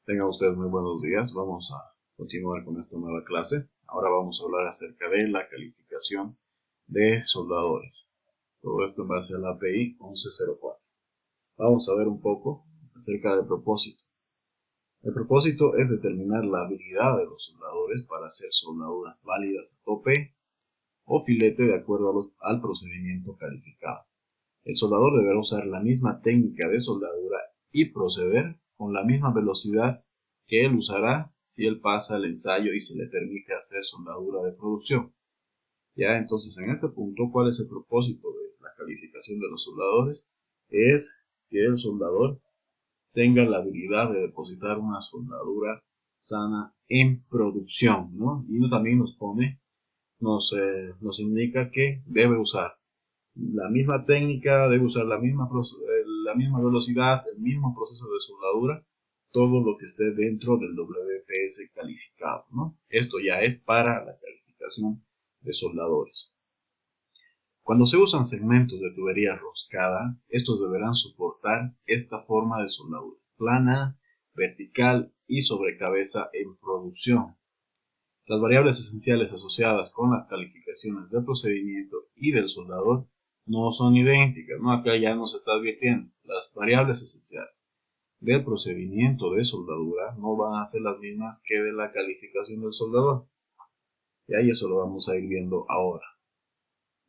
Tengan ustedes muy buenos días. Vamos a continuar con esta nueva clase. Ahora vamos a hablar acerca de la calificación de soldadores. Todo esto en base a la API 1104. Vamos a ver un poco acerca del propósito. El propósito es determinar la habilidad de los soldadores para hacer soldaduras válidas a tope o filete de acuerdo al procedimiento calificado. El soldador deberá usar la misma técnica de soldadura y proceder con la misma velocidad que él usará si él pasa el ensayo y se le permite hacer soldadura de producción. Ya, entonces en este punto, ¿cuál es el propósito de la calificación de los soldadores? Es que el soldador tenga la habilidad de depositar una soldadura sana en producción, ¿no? Y también nos indica que debe usar la misma técnica, debe usar la misma velocidad, el mismo proceso de soldadura, todo lo que esté dentro del WPS calificado, ¿no? Esto ya es para la calificación de soldadores. Cuando se usan segmentos de tubería roscada, estos deberán soportar esta forma de soldadura, plana, vertical y sobre cabeza en producción. Las variables esenciales asociadas con las calificaciones del procedimiento y del soldador no son idénticas, ¿no? Acá ya nos está advirtiendo. Las variables esenciales del procedimiento de soldadura no van a ser las mismas que de la calificación del soldador. Y ahí eso lo vamos a ir viendo ahora,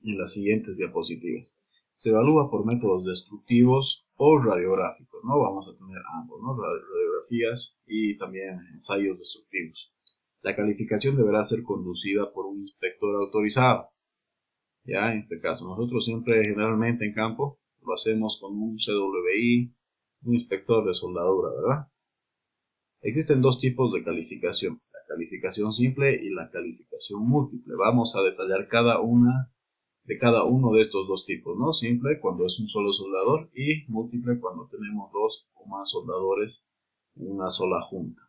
en las siguientes diapositivas. Se evalúa por métodos destructivos o radiográficos, ¿no? Vamos a tener ambos, ¿no? Radiografías y también ensayos destructivos. La calificación deberá ser conducida por un inspector autorizado. Ya, en este caso, nosotros siempre, generalmente en campo, lo hacemos con un CWI, un inspector de soldadura, ¿verdad? Existen dos tipos de calificación, la calificación simple y la calificación múltiple. Vamos a detallar cada uno de estos dos tipos, ¿no? Simple cuando es un solo soldador y múltiple cuando tenemos dos o más soldadores en una sola junta.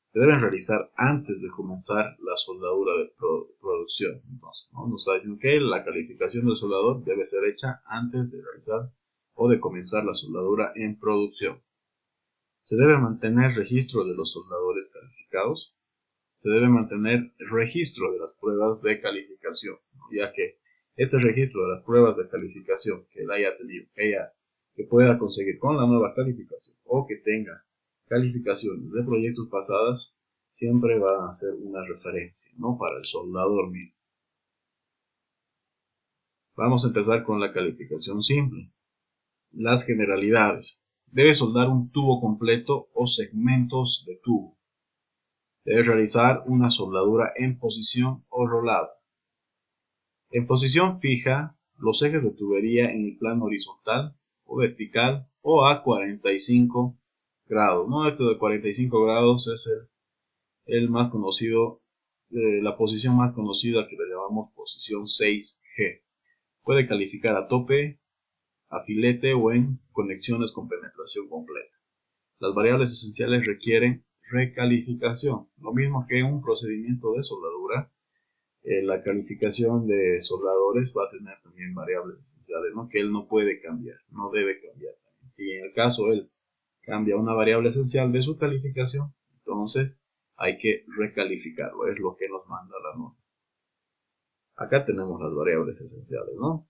Se deben realizar antes de comenzar la soldadura de producción. Entonces, ¿no? Nos está diciendo que la calificación del soldador debe ser hecha antes de realizar o de comenzar la soldadura en producción. Se debe mantener registro de los soldadores calificados. Se debe mantener registro de las pruebas de calificación, ¿no? Ya que este registro de las pruebas de calificación que él haya tenido, que pueda conseguir con la nueva calificación o que tenga calificaciones de proyectos pasadas, siempre van a ser una referencia, ¿no? Para el soldador mismo. Vamos a empezar con la calificación simple. Las generalidades. Debe soldar un tubo completo o segmentos de tubo. Debe realizar una soldadura en posición o rolado. En posición fija, los ejes de tubería en el plano horizontal o vertical o a 45 grados, ¿no? Esto de 45 grados es el más conocido, la posición más conocida que le llamamos posición 6G. Puede calificar a tope, a filete o en conexiones con penetración completa. Las variables esenciales requieren recalificación, lo mismo que un procedimiento de soldadura. La calificación de soldadores va a tener también variables esenciales, ¿no? Que él no puede cambiar, no debe cambiar. Si en el caso él cambia una variable esencial de su calificación, entonces hay que recalificarlo, es lo que nos manda la norma. Acá tenemos las variables esenciales, ¿no?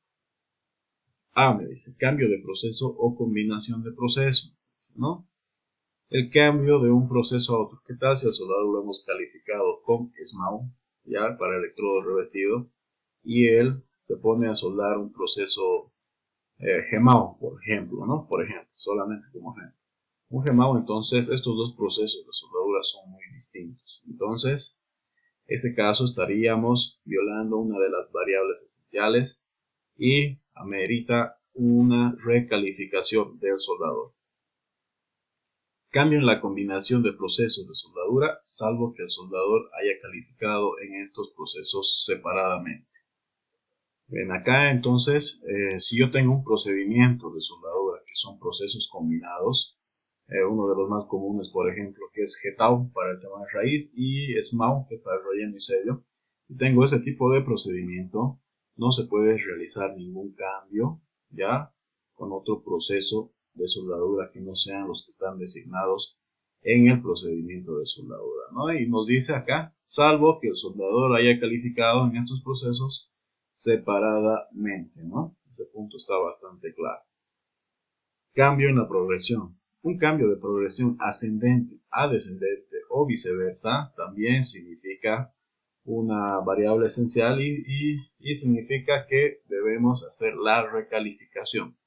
Me dice cambio de proceso o combinación de proceso, ¿no? El cambio de un proceso a otro. ¿Qué tal si el soldador lo hemos calificado con SMAU, ya para electrodo revestido, y él se pone a soldar un proceso GEMAO, por ejemplo, ¿no? Por ejemplo, solamente como ejemplo. Un GEMAO, entonces, estos dos procesos de soldadura son muy distintos. Entonces, en ese caso estaríamos violando una de las variables esenciales y amerita una recalificación del soldador. Cambio en la combinación de procesos de soldadura, salvo que el soldador haya calificado en estos procesos separadamente. Ven acá, entonces, si yo tengo un procedimiento de soldadura que son procesos combinados, uno de los más comunes, por ejemplo, que es GTAU para el tema de raíz y SMAU, que es para el relleno y sello. Si tengo ese tipo de procedimiento, no se puede realizar ningún cambio, ¿ya? Con otro proceso de soldadura que no sean los que están designados en el procedimiento de soldadura, ¿no? Y nos dice acá, salvo que el soldador haya calificado en estos procesos separadamente, ¿no? Ese punto está bastante claro. Cambio en la progresión. Un cambio de progresión ascendente a descendente o viceversa también significa una variable esencial y significa que debemos hacer la recalificación.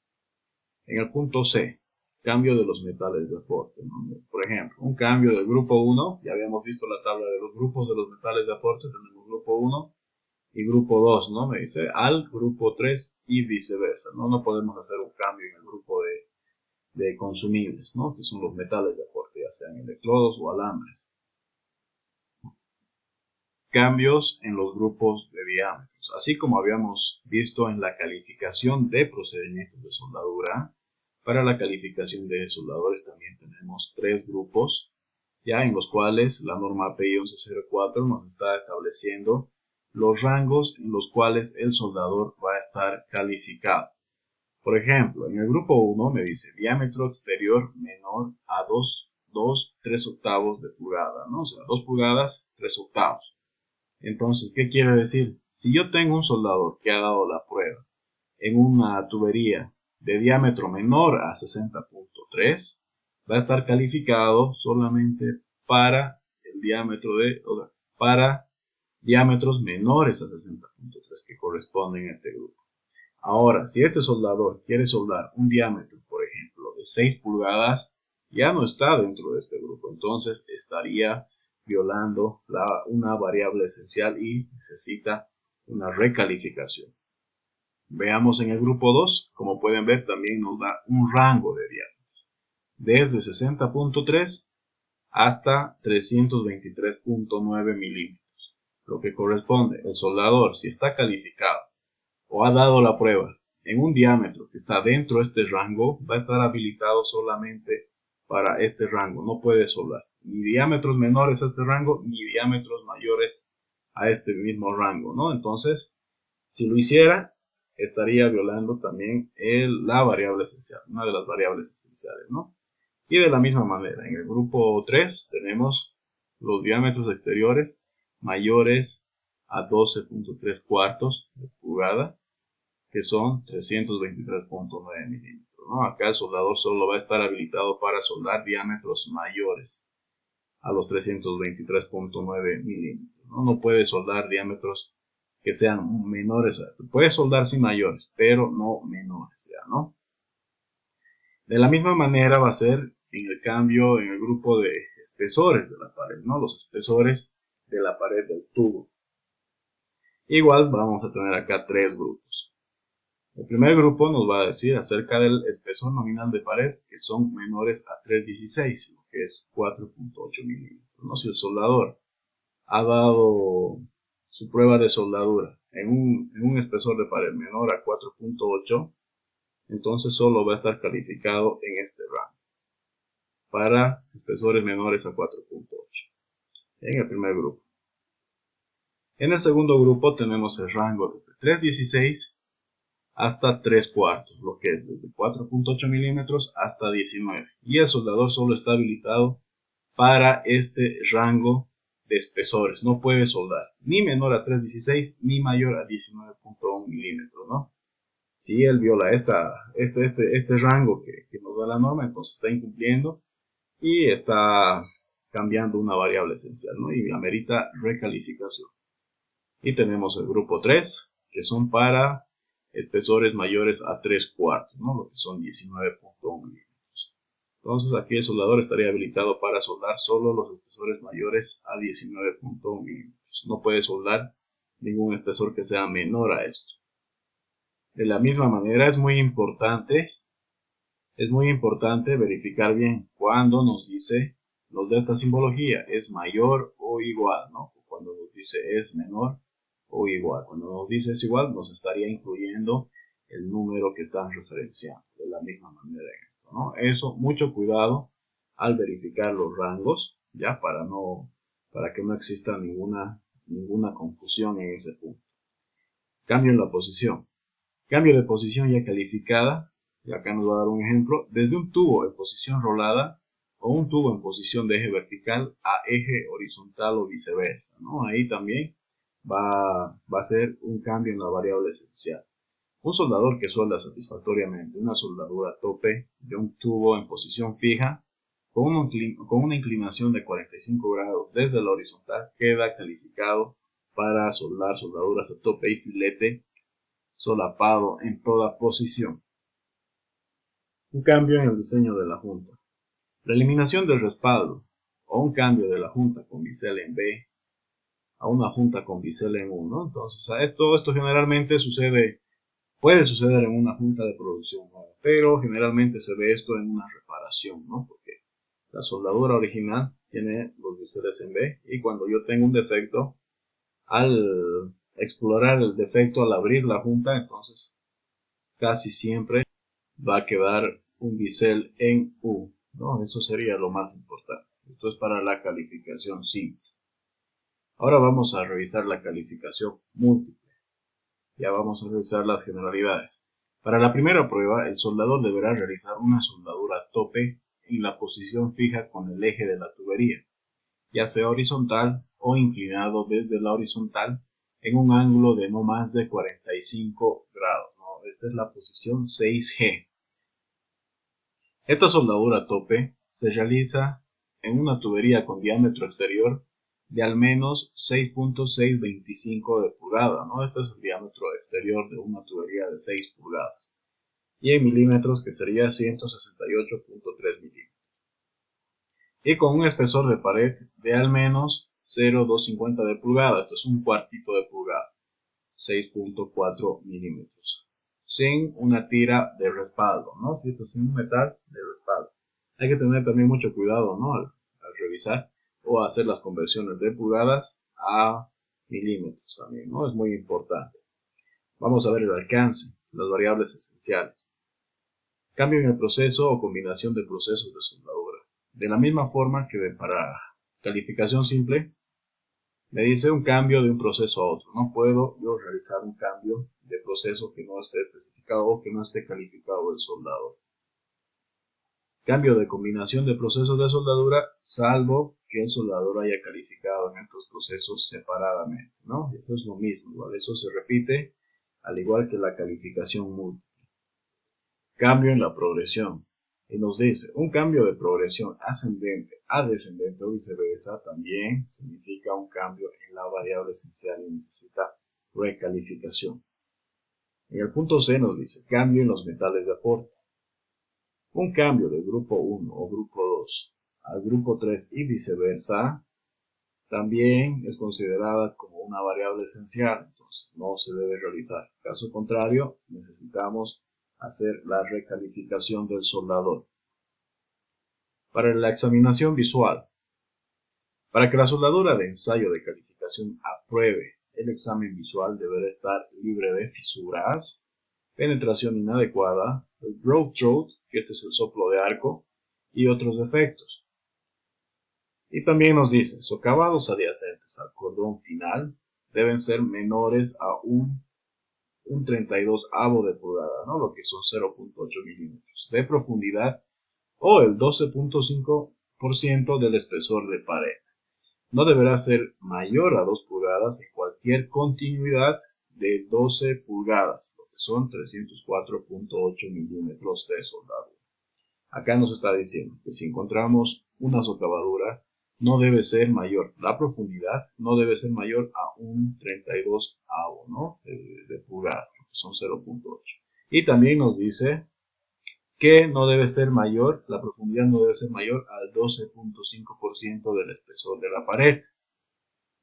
En el punto C, cambio de los metales de aporte, ¿no? Por ejemplo, un cambio del grupo 1, ya habíamos visto la tabla de los grupos de los metales de aporte, tenemos grupo 1 y grupo 2, ¿no? Me dice al grupo 3 y viceversa, ¿no? No podemos hacer un cambio en el grupo de consumibles, ¿no? Que son los metales de aporte, ya sean electrodos o alambres. Cambios en los grupos de diámetros. Así como habíamos visto en la calificación de procedimientos de soldadura, para la calificación de soldadores también tenemos 3 grupos, ya en los cuales la norma API 1104 nos está estableciendo los rangos en los cuales el soldador va a estar calificado. Por ejemplo, en el grupo 1 me dice diámetro exterior menor a 3 octavos de pulgada, ¿no? O sea, 2 pulgadas, 3 octavos. Entonces, ¿qué quiere decir? Si yo tengo un soldador que ha dado la prueba en una tubería de diámetro menor a 60.3, va a estar calificado solamente para el diámetro para diámetros menores a 60.3 que corresponden a este grupo. Ahora, si este soldador quiere soldar un diámetro, por ejemplo, de 6 pulgadas, ya no está dentro de este grupo, entonces estaría violando una variable esencial y necesita una recalificación. Veamos en el grupo 2, como pueden ver también nos da un rango de diámetros, desde 60.3 hasta 323.9 milímetros, lo que corresponde, el soldador si está calificado o ha dado la prueba en un diámetro que está dentro de este rango, va a estar habilitado solamente para este rango, no puede soldar ni diámetros menores a este rango ni diámetros mayores a este mismo rango, ¿no? Entonces, si lo hiciera, estaría violando también la variable esencial, una de las variables esenciales, ¿no? Y de la misma manera, en el grupo 3 tenemos los diámetros exteriores mayores a 12.3 cuartos de pulgada, que son 323.9 milímetros, ¿no? Acá el soldador solo va a estar habilitado para soldar diámetros mayores a los 323.9 milímetros, ¿no? No puede soldar diámetros que sean menores a esto. Puede soldar sí mayores, pero no menores, ya, ¿no? De la misma manera va a ser en el cambio en el grupo de espesores de la pared, ¿no? Los espesores de la pared del tubo. Igual vamos a tener acá 3 grupos. El primer grupo nos va a decir acerca del espesor nominal de pared, que son menores a 316, lo que es 4.8 milímetros, ¿no? Si el soldador ha dado su prueba de soldadura en un espesor de pared menor a 4.8, entonces solo va a estar calificado en este rango para espesores menores a 4.8 en el primer grupo. En el segundo grupo tenemos el rango desde 316 hasta 3 cuartos, lo que es desde 4.8 milímetros hasta 19, y el soldador solo está habilitado para este rango de espesores, no puede soldar ni menor a 316 ni mayor a 19.1 milímetros, ¿no? Si él viola este rango que nos da la norma, entonces está incumpliendo y está cambiando una variable esencial, ¿no? Y amerita recalificación. Y tenemos el grupo 3, que son para espesores mayores a 3 cuartos, ¿no? Lo que son 19.1 milímetros. Entonces aquí el soldador estaría habilitado para soldar solo los espesores mayores a 19.1 milímetros. No puede soldar ningún espesor que sea menor a esto. De la misma manera es muy importante verificar bien cuando nos dice, nos da esta simbología, es mayor o igual, ¿no? Cuando nos dice es menor o igual. Cuando nos dice es igual, nos estaría incluyendo el número que están referenciando. De la misma manera en esto, ¿no? Eso, mucho cuidado al verificar los rangos, ya para que no exista ninguna confusión en ese punto. Cambio en la posición. Cambio de posición ya calificada, y acá nos va a dar un ejemplo, desde un tubo en posición rolada o un tubo en posición de eje vertical a eje horizontal o viceversa, ¿no? Ahí también va a ser un cambio en la variable esencial. Un soldador que suelda satisfactoriamente una soldadura tope de un tubo en posición fija con una inclinación de 45 grados desde la horizontal queda calificado para soldar soldaduras a tope y filete solapado en toda posición. Un cambio en el diseño de la junta. La eliminación del respaldo o un cambio de la junta con bisel en B a una junta con bisel en U, ¿no? Entonces, esto generalmente puede suceder en una junta de producción nueva, pero generalmente se ve esto en una reparación, ¿no? Porque la soldadura original tiene los biseles en B y cuando yo tengo un defecto, al explorar el defecto, al abrir la junta, entonces casi siempre va a quedar un bisel en U, ¿no? Eso sería lo más importante. Esto es para la calificación simple. Ahora vamos a revisar la calificación múltiple. Ya vamos a revisar las generalidades. Para la primera prueba, el soldador deberá realizar una soldadura tope en la posición fija con el eje de la tubería, ya sea horizontal o inclinado desde la horizontal en un ángulo de no más de 45 grados, ¿no? Esta es la posición 6G. Esta soldadura tope se realiza en una tubería con diámetro exterior de al menos 6.625 de pulgada, ¿no? Este es el diámetro exterior de una tubería de 6 pulgadas. Y en milímetros, que sería 168.3 milímetros. Y con un espesor de pared de al menos 0,250 de pulgada, esto es un cuartito de pulgada, 6.4 milímetros. Sin una tira de respaldo, ¿no? Sin un metal de respaldo. Hay que tener también mucho cuidado, ¿no? Al revisar o hacer las conversiones de pulgadas a milímetros también, ¿no? Es muy importante. Vamos a ver el alcance, las variables esenciales. Cambio en el proceso o combinación de procesos de soldadura. De la misma forma que para calificación simple, me dice un cambio de un proceso a otro. No puedo yo realizar un cambio de proceso que no esté especificado o que no esté calificado el soldador. Cambio de combinación de procesos de soldadura, salvo que el soldador haya calificado en estos procesos separadamente, ¿no? Esto es lo mismo, igual eso se repite, al igual que la calificación múltiple. Cambio en la progresión. Y nos dice, un cambio de progresión ascendente a descendente o viceversa también significa un cambio en la variable esencial y necesita recalificación. En el punto C nos dice, cambio en los metales de aporte. Un cambio del grupo 1 o grupo 2 al grupo 3 y viceversa también es considerada como una variable esencial, entonces no se debe realizar. Caso contrario, necesitamos hacer la recalificación del soldador. Para la examinación visual. Para que la soldadura de ensayo de calificación apruebe el examen visual deberá estar libre de fisuras, penetración inadecuada, el broad throat, que este es el soplo de arco, y otros defectos. Y también nos dice, socavados adyacentes al cordón final deben ser menores a un 32avo de pulgada, ¿no? Lo que son 0.8 milímetros de profundidad o el 12.5% del espesor de pared. No deberá ser mayor a 2 pulgadas en cualquier continuidad de 12 pulgadas, lo que son 304.8 milímetros de soldadura. Acá nos está diciendo que si encontramos una socavadura, no debe ser mayor, la profundidad no debe ser mayor a un 32avo, ¿no? de pulgada, que son 0.8. Y también nos dice que no debe ser mayor, la profundidad no debe ser mayor al 12.5% del espesor de la pared.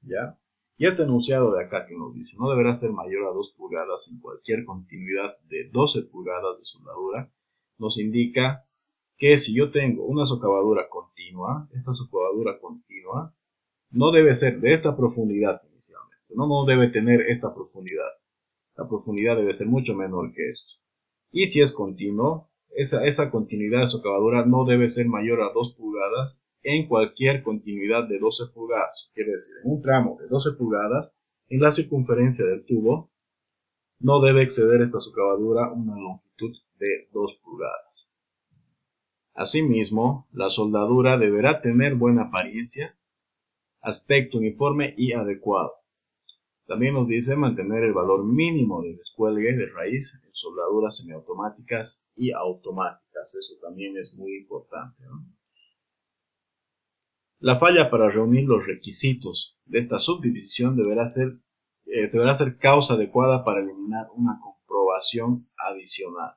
¿Ya? Y este enunciado de acá que nos dice, no deberá ser mayor a 2 pulgadas en cualquier continuidad de 12 pulgadas de soldadura, nos indica que si yo tengo una socavadura continua, esta socavadura continua no debe ser de esta profundidad inicialmente, no debe tener esta profundidad. La profundidad debe ser mucho menor que esto. Y si es continuo, esa continuidad de socavadura no debe ser mayor a 2 pulgadas en cualquier continuidad de 12 pulgadas. Quiere decir, en un tramo de 12 pulgadas, en la circunferencia del tubo, no debe exceder esta socavadura una longitud de 2 pulgadas. Asimismo, la soldadura deberá tener buena apariencia, aspecto uniforme y adecuado. También nos dice mantener el valor mínimo de descuelgue de raíz en soldaduras semiautomáticas y automáticas. Eso también es muy importante, ¿no? La falla para reunir los requisitos de esta subdivisión deberá ser causa adecuada para eliminar una comprobación adicional.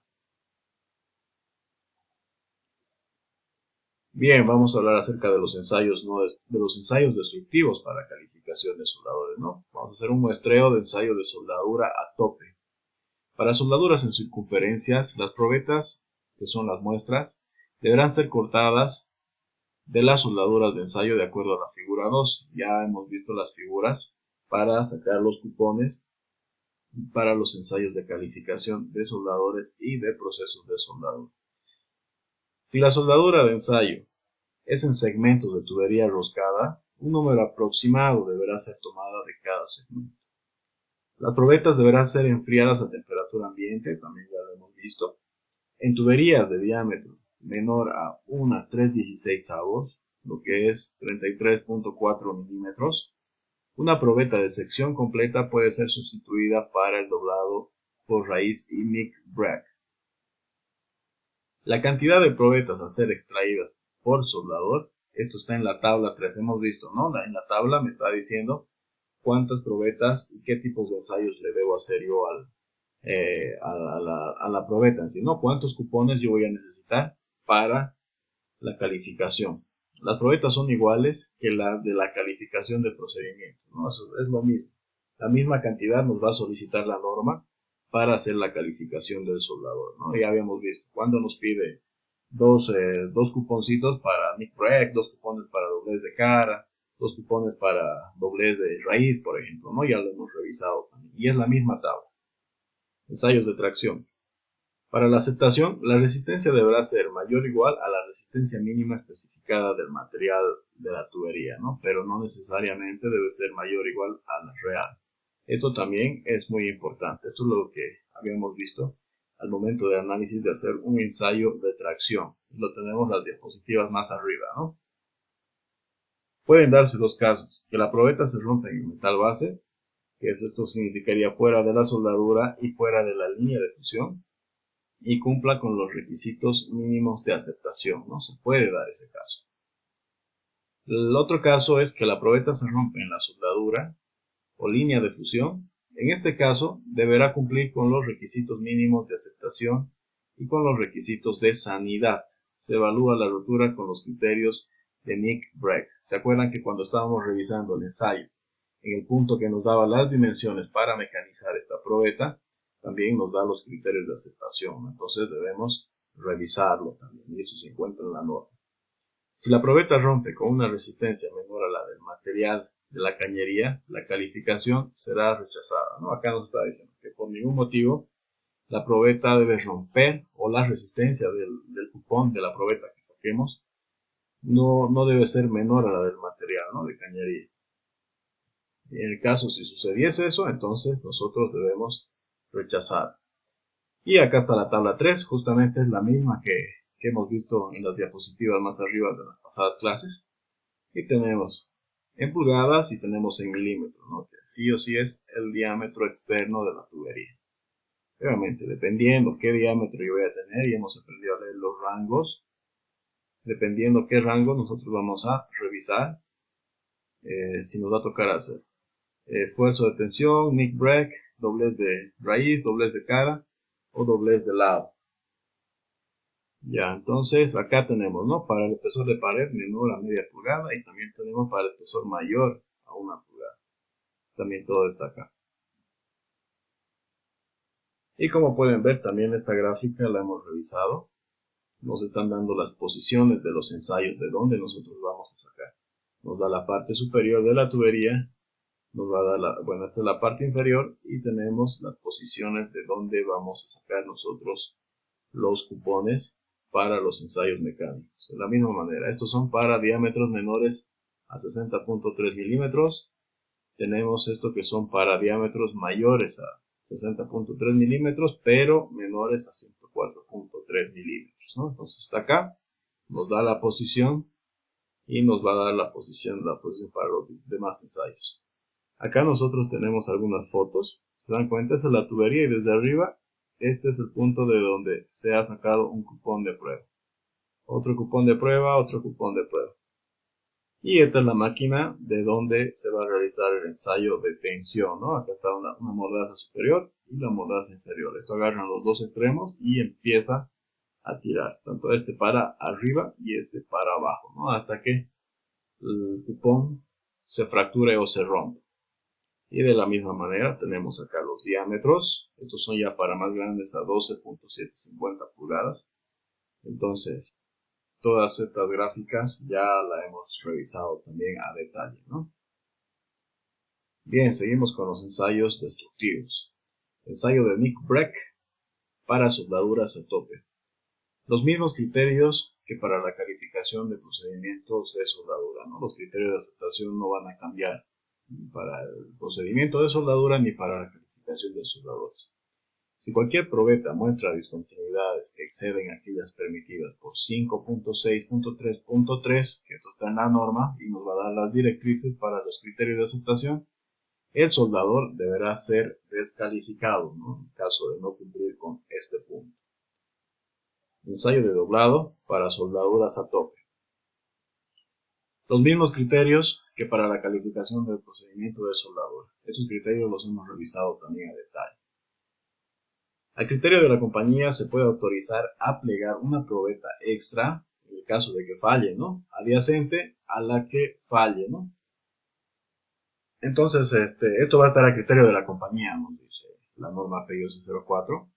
Bien, vamos a hablar acerca de los ensayos, de los ensayos destructivos para calificación de soldadores, ¿no? Vamos a hacer un muestreo de ensayo de soldadura a tope. Para soldaduras en circunferencias, las probetas, que son las muestras, deberán ser cortadas de las soldaduras de ensayo de acuerdo a la figura 2. Ya hemos visto las figuras para sacar los cupones para los ensayos de calificación de soldadores y de procesos de soldadura. Si la soldadura de ensayo es en segmentos de tubería roscada, un número aproximado deberá ser tomado de cada segmento. Las probetas deberán ser enfriadas a temperatura ambiente, también ya lo hemos visto. En tuberías de diámetro menor a 1/316, lo que es 33.4 milímetros, una probeta de sección completa puede ser sustituida para el doblado por raíz y Nick Bragg. La cantidad de probetas a ser extraídas por soldador, esto está en la tabla 3, hemos visto, ¿no? En la tabla me está diciendo cuántas probetas y qué tipos de ensayos le debo hacer yo a la probeta en sí, ¿no? Cuántos cupones yo voy a necesitar para la calificación. Las probetas son iguales que las de la calificación de procedimiento, ¿no? Eso es lo mismo. La misma cantidad nos va a solicitar la norma para hacer la calificación del soldador, ¿no? Ya habíamos visto cuando nos pide dos cuponcitos para Nick Bragg, 2 cupones para doblez de cara, 2 cupones para doblez de raíz, por ejemplo, ¿no? Ya lo hemos revisado también. Y es la misma tabla. Ensayos de tracción. Para la aceptación, la resistencia deberá ser mayor o igual a la resistencia mínima especificada del material de la tubería, ¿no? Pero no necesariamente debe ser mayor o igual a la real. Esto también es muy importante. Esto es lo que habíamos visto al momento del análisis de hacer un ensayo de tracción. Lo tenemos en las diapositivas más arriba, ¿no? Pueden darse los casos que la probeta se rompa en metal base, que esto significaría fuera de la soldadura y fuera de la línea de fusión, y cumpla con los requisitos mínimos de aceptación, ¿no? Se puede dar ese caso. El otro caso es que la probeta se rompe en la soldadura o línea de fusión. En este caso, deberá cumplir con los requisitos mínimos de aceptación y con los requisitos de sanidad. Se evalúa la rotura con los criterios de Nick Bragg. ¿Se acuerdan que cuando estábamos revisando el ensayo, en el punto que nos daba las dimensiones para mecanizar esta probeta, también nos da los criterios de aceptación? Entonces debemos revisarlo también, y eso se encuentra en la norma. Si la probeta rompe con una resistencia menor a la del material de la cañería, la calificación será rechazada, ¿no? Acá nos está diciendo que por ningún motivo la probeta debe romper, o la resistencia del cupón de la probeta que saquemos no debe ser menor a la del material, ¿no? De cañería. Y en el caso si sucediese eso, entonces nosotros debemos rechazar. Y acá está la tabla 3, justamente es la misma que hemos visto en las diapositivas más arriba de las pasadas clases. Y tenemos en pulgadas y tenemos en milímetros, ¿no? Que sí o sí es el diámetro externo de la tubería. Obviamente, dependiendo qué diámetro yo voy a tener, y hemos aprendido a leer los rangos, dependiendo qué rango nosotros vamos a revisar si nos va a tocar hacer esfuerzo de tensión, Nick Bragg, doblez de raíz, doblez de cara o doblez de lado. Ya, entonces acá tenemos, ¿no? Para el espesor de pared menor a media pulgada, y también tenemos para el espesor mayor a 1 pulgada. También todo está acá. Y como pueden ver, también esta gráfica la hemos revisado. Nos están dando las posiciones de los ensayos de donde nosotros vamos a sacar. Nos da la parte superior de la tubería, nos va a dar esta es la parte inferior, y tenemos las posiciones de donde vamos a sacar nosotros los cupones para los ensayos mecánicos. De la misma manera, estos son para diámetros menores a 60.3 milímetros. Tenemos esto que son para diámetros mayores a 60.3 milímetros, pero menores a 104.3 milímetros, ¿no? Entonces está acá. nos da la posición y nos va a dar la posición para los demás ensayos. Acá nosotros tenemos algunas fotos. ¿Se dan cuenta? Esta es la tubería y desde arriba este es el punto de donde se ha sacado un cupón de prueba. Otro cupón de prueba, otro cupón de prueba. Y esta es la máquina de donde se va a realizar el ensayo de tensión, ¿no? Acá está una mordaza superior y la mordaza inferior. Esto agarran los dos extremos y empieza a tirar, tanto este para arriba y este para abajo, ¿no? Hasta que el cupón se fracture o se rompa. Y de la misma manera tenemos acá los diámetros. Estos son ya para más grandes a 12.750 pulgadas. Entonces, todas estas gráficas ya la hemos revisado también a detalle, ¿no? Bien, seguimos con los ensayos destructivos. Ensayo de Nick Breck para soldaduras a tope. Los mismos criterios que para la calificación de procedimientos de soldadura, ¿no? Los criterios de aceptación no van a cambiar ni para el procedimiento de soldadura ni para la calificación de soldadores. Si cualquier probeta muestra discontinuidades que exceden aquellas permitidas por 5.6.3.3, que esto está en la norma y nos va a dar las directrices para los criterios de aceptación, el soldador deberá ser descalificado, ¿no? En caso de no cumplir con este punto. Ensayo de doblado para soldaduras a tope. Los mismos criterios que para la calificación del procedimiento de soldadura. Estos criterios los hemos revisado también a detalle. Al criterio de la compañía se puede autorizar a plegar una probeta extra, en el caso de que falle, ¿no? Adyacente a la que falle, ¿no? Entonces, esto va a estar a criterio de la compañía, nos dice la norma PIOS 04.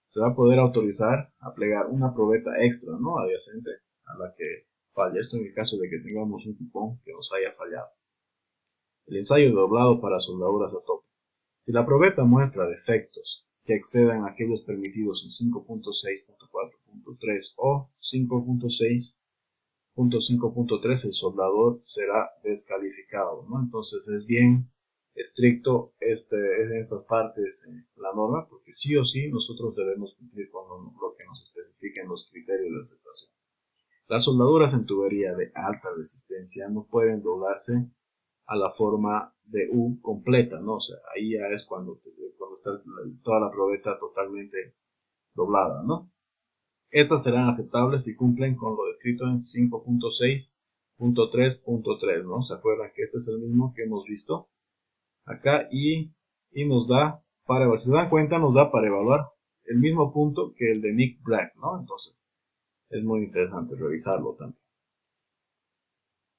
Se va a poder autorizar a plegar una probeta extra, ¿no? Adyacente a la que falle. Esto en el caso de que tengamos un cupón que nos haya fallado. El ensayo de doblado para soldaduras a tope. Si la probeta muestra defectos que excedan aquellos permitidos en 5.6.4.3 o 5.6.5.3, el soldador será descalificado, ¿no? Entonces es bien estricto en estas partes la norma, porque sí o sí nosotros debemos cumplir con lo que nos especifiquen los criterios de aceptación. Las soldaduras en tubería de alta resistencia no pueden doblarse a la forma de U completa, ¿no? O sea, ahí ya es cuando está toda la probeta totalmente doblada, ¿no? Estas serán aceptables si cumplen con lo descrito en 5.6.3.3, ¿no? ¿Se acuerdan que este es el mismo que hemos visto acá y nos da para evaluar? Si se dan cuenta, nos da para evaluar el mismo punto que el de Nick Breck, ¿no? Entonces, es muy interesante revisarlo también.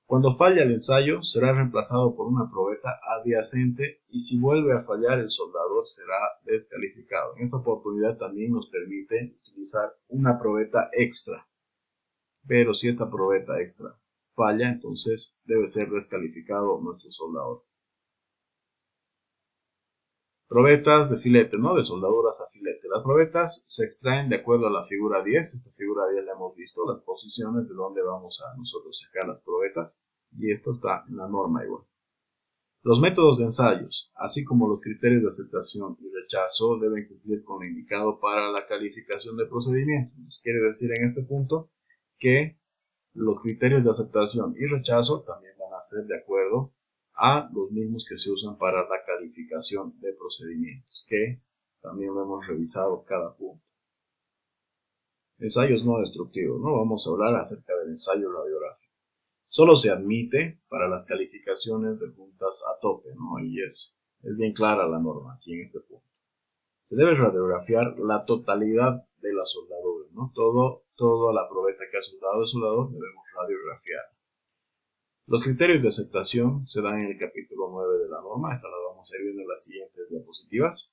Cuando falla el ensayo, será reemplazado por una probeta adyacente y si vuelve a fallar el soldador será descalificado. En esta oportunidad también nos permite utilizar una probeta extra, pero si esta probeta extra falla, entonces debe ser descalificado nuestro soldador. Probetas de filete, ¿no? De soldaduras a filete. Las probetas se extraen de acuerdo a la figura 10. Esta figura 10 la hemos visto, las posiciones de donde vamos a nosotros sacar las probetas. Y esto está en la norma igual. Los métodos de ensayos, así como los criterios de aceptación y rechazo, deben cumplir con lo indicado para la calificación de procedimientos. Quiere decir en este punto que los criterios de aceptación y rechazo también van a ser de acuerdo a los mismos que se usan para la calificación de procedimientos, que también lo hemos revisado cada punto. Ensayos no destructivos, ¿no? Vamos a hablar acerca del ensayo radiográfico. Solo se admite para las calificaciones de puntas a tope, ¿no? Y es bien clara la norma aquí en este punto. Se debe radiografiar la totalidad de la soldadura, ¿no? Toda la probeta que ha soldado el soldador debemos radiografiar. Los criterios de aceptación se dan en el capítulo 9 de la norma. Esta la vamos a ir viendo en las siguientes diapositivas.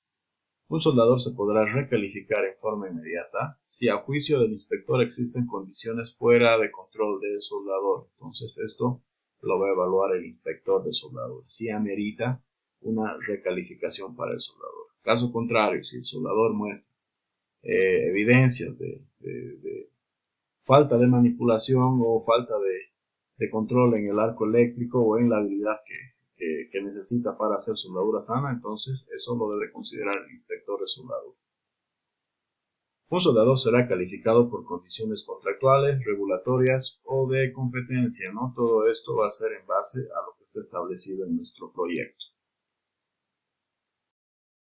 Un soldador se podrá recalificar en forma inmediata si a juicio del inspector existen condiciones fuera de control del soldador. Entonces esto lo va a evaluar el inspector de soldadura, si amerita una recalificación para el soldador. Caso contrario, si el soldador muestra evidencias de falta de manipulación o falta de control en el arco eléctrico o en la habilidad que necesita para hacer soldadura sana, entonces eso lo debe considerar el inspector de soldadura. Un soldador será calificado por condiciones contractuales, regulatorias o de competencia, ¿no? Todo esto va a ser en base a lo que está establecido en nuestro proyecto.